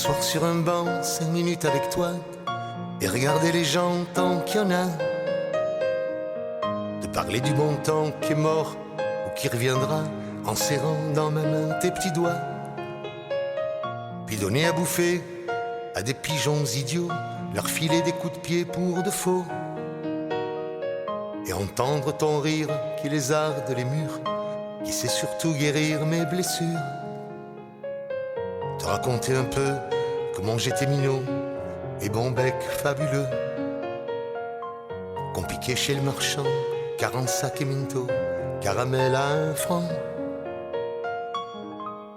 M'asseoir sur un banc 5 minutes avec toi et regarder les gens tant qu'il y en a. De parler du bon temps qui est mort ou qui reviendra en serrant dans ma main tes petits doigts. Puis donner à bouffer à des pigeons idiots, leur filer des coups de pied pour de faux. Et entendre ton rire qui lézarde les murs, qui sait surtout guérir mes blessures. Te raconter un peu comment j'étais minot et bon bec fabuleux, qu'on piquait chez le marchand 40 sacs et minto, caramel à 1 franc,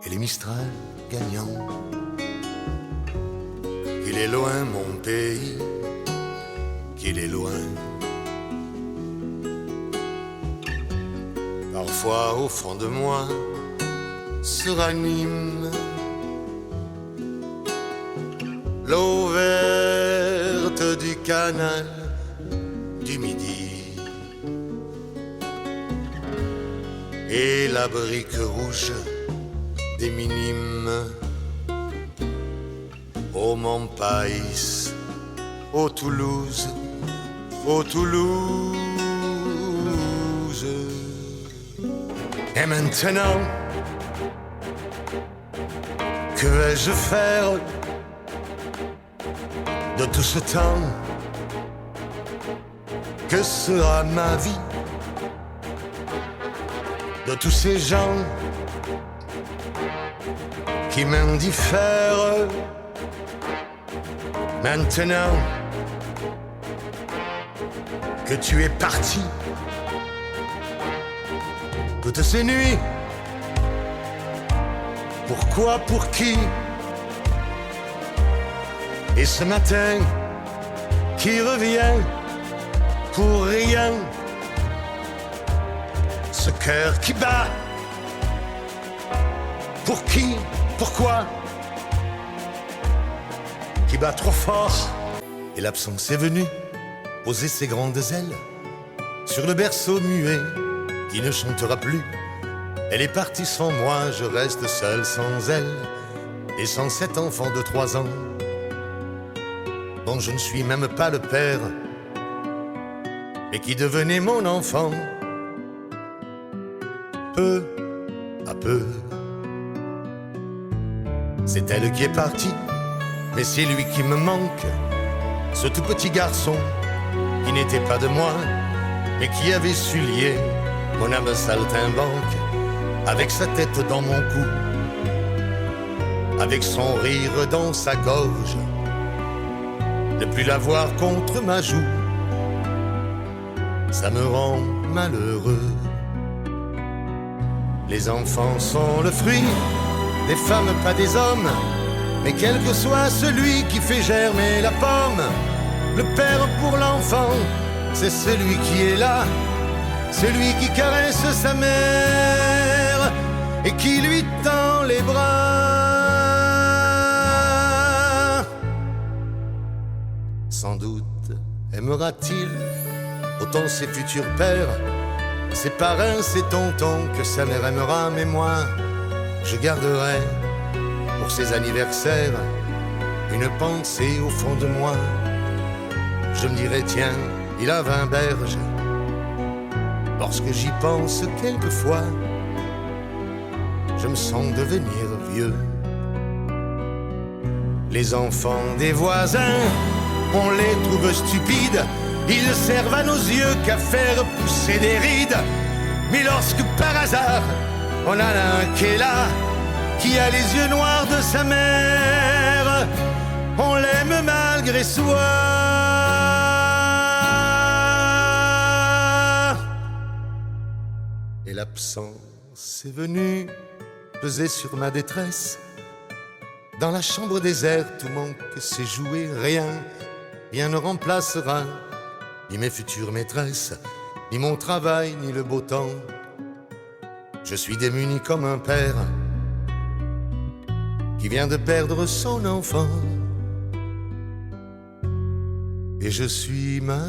et les Mistral gagnants. Qu'il est loin mon pays, qu'il est loin. Parfois au fond de moi se ranime l'eau verte du canal du Midi et la brique rouge des minimes au Montpaïs, au Toulouse, au Toulouse. Et maintenant, que vais-je faire de tout ce temps? Que sera ma vie de tous ces gens qui m'indiffèrent? Maintenant que tu es parti, toutes ces nuits, pourquoi, pour qui? Et ce matin qui revient pour rien, ce cœur qui bat, pour qui, pourquoi? Qui bat trop fort, et l'absence est venue poser ses grandes ailes sur le berceau muet qui ne chantera plus. Elle est partie sans moi, je reste seul sans elle, et sans cet enfant de 3 ans, dont je ne suis même pas le père, et qui devenait mon enfant, peu à peu. C'est elle qui est partie, mais c'est lui qui me manque, ce tout petit garçon qui n'était pas de moi, mais qui avait su lier mon âme saltimbanque avec sa tête dans mon cou, avec son rire dans sa gorge, ne plus la voir contre ma joue, ça me rend malheureux. Les enfants sont le fruit des femmes, pas des hommes, mais quel que soit celui qui fait germer la pomme, le père pour l'enfant, c'est celui qui est là, celui qui caresse sa mère et qui lui tend les bras. Sans doute aimera-t-il autant ses futurs pères, ses parrains, ses tontons, que sa mère aimera, mais moi, je garderai pour ses anniversaires une pensée au fond de moi. Je me dirai, tiens, il a 20 berges. Lorsque j'y pense quelquefois, je me sens devenir vieux. Les enfants des voisins, on les trouve stupides, ils ne servent à nos yeux qu'à faire pousser des rides. Mais lorsque par hasard, on en a un qui est là, qui a les yeux noirs de sa mère, on l'aime malgré soi. Et l'absence est venue peser sur ma détresse. Dans la chambre déserte où manque ses jouets, rien ne remplacera ni mes futures maîtresses, ni mon travail, ni le beau temps. Je suis démuni comme un père qui vient de perdre son enfant, et je suis malheureux.